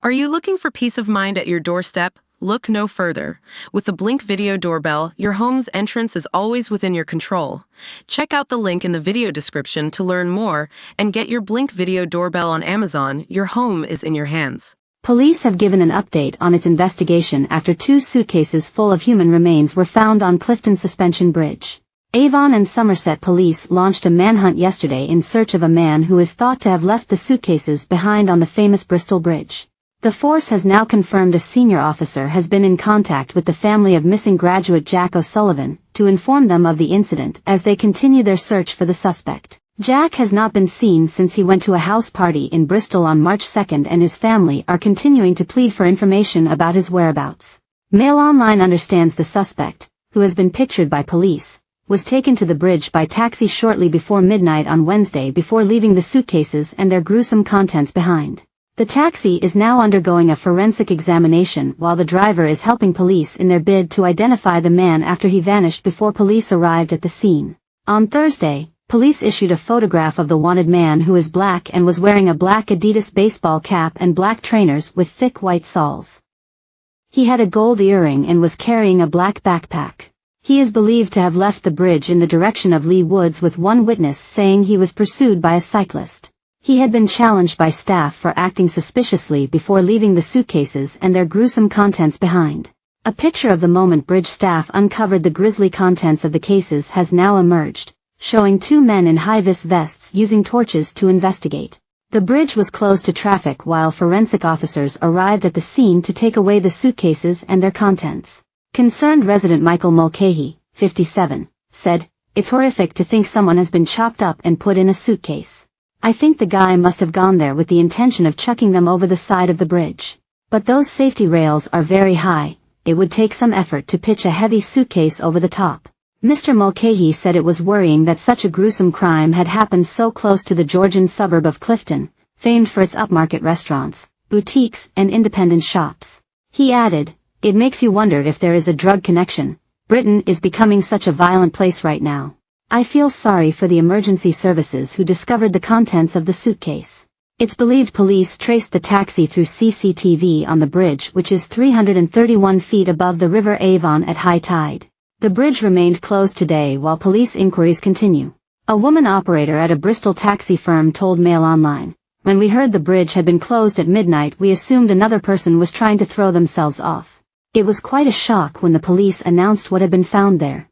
Are you looking for peace of mind at your doorstep? Look no further. With the Blink Video Doorbell, your home's entrance is always within your control. Check out the link in the video description to learn more and get your Blink Video Doorbell on Amazon. Your home is in your hands. Police have given an update on its investigation after 2 suitcases full of human remains were found on Clifton Suspension Bridge. Avon and Somerset police launched a manhunt yesterday in search of a man who is thought to have left the suitcases behind on the famous Bristol Bridge. The force has now confirmed a senior officer has been in contact with the family of missing graduate Jack O'Sullivan to inform them of the incident as they continue their search for the suspect. Jack has not been seen since he went to a house party in Bristol on March 2nd, and his family are continuing to plead for information about his whereabouts. Mail Online understands the suspect, who has been pictured by police, was taken to the bridge by taxi shortly before midnight on Wednesday before leaving the suitcases and their gruesome contents behind. The taxi is now undergoing a forensic examination while the driver is helping police in their bid to identify the man after he vanished before police arrived at the scene. On Thursday, police issued a photograph of the wanted man, who is black and was wearing a black Adidas baseball cap and black trainers with thick white soles. He had a gold earring and was carrying a black backpack. He is believed to have left the bridge in the direction of Lee Woods, with one witness saying he was pursued by a cyclist. He had been challenged by staff for acting suspiciously before leaving the suitcases and their gruesome contents behind. A picture of the moment bridge staff uncovered the grisly contents of the cases has now emerged, showing 2 men in high-vis vests using torches to investigate. The bridge was closed to traffic while forensic officers arrived at the scene to take away the suitcases and their contents. Concerned resident Michael Mulcahy, 57, said, "It's horrific to think someone has been chopped up and put in a suitcase. I think the guy must have gone there with the intention of chucking them over the side of the bridge. But those safety rails are very high, it would take some effort to pitch a heavy suitcase over the top." Mr. Mulcahy said it was worrying that such a gruesome crime had happened so close to the Georgian suburb of Clifton, famed for its upmarket restaurants, boutiques, and independent shops. He added, "It makes you wonder if there is a drug connection. Britain is becoming such a violent place right now. I feel sorry for the emergency services who discovered the contents of the suitcase." It's believed police traced the taxi through CCTV on the bridge, which is 331 feet above the River Avon at high tide. The bridge remained closed today while police inquiries continue. A woman operator at a Bristol taxi firm told Mail Online, "When we heard the bridge had been closed at midnight, we assumed another person was trying to throw themselves off. It was quite a shock when the police announced what had been found there.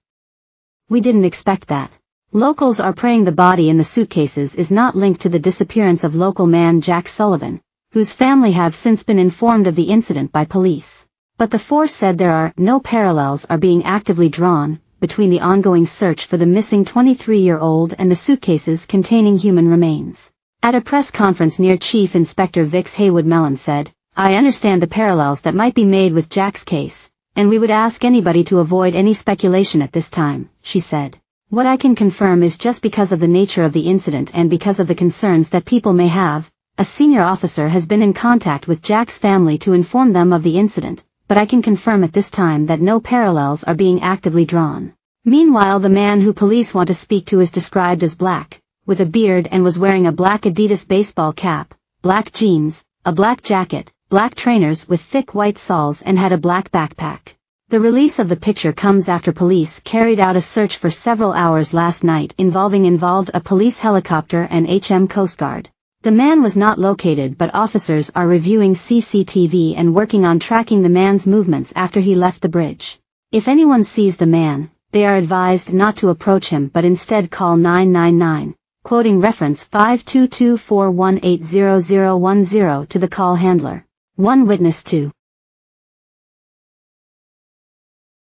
We didn't expect that." Locals are praying the body in the suitcases is not linked to the disappearance of local man Jack Sullivan, whose family have since been informed of the incident by police. But the force said there are no parallels are being actively drawn between the ongoing search for the missing 23-year-old and the suitcases containing human remains. At a press conference near Chief Inspector Vix Haywood Mellon said, "I understand the parallels that might be made with Jack's case, and we would ask anybody to avoid any speculation at this time," she said. "What I can confirm is just because of the nature of the incident and because of the concerns that people may have, a senior officer has been in contact with Jack's family to inform them of the incident, but I can confirm at this time that no parallels are being actively drawn." Meanwhile, the man who police want to speak to is described as black, with a beard, and was wearing a black Adidas baseball cap, black jeans, a black jacket, black trainers with thick white soles, and had a black backpack. The release of the picture comes after police carried out a search for several hours last night involved a police helicopter and HM Coast Guard. The man was not located, but officers are reviewing CCTV and working on tracking the man's movements after he left the bridge. If anyone sees the man, they are advised not to approach him but instead call 999, quoting reference 522-418-0010 to the call handler. One witness to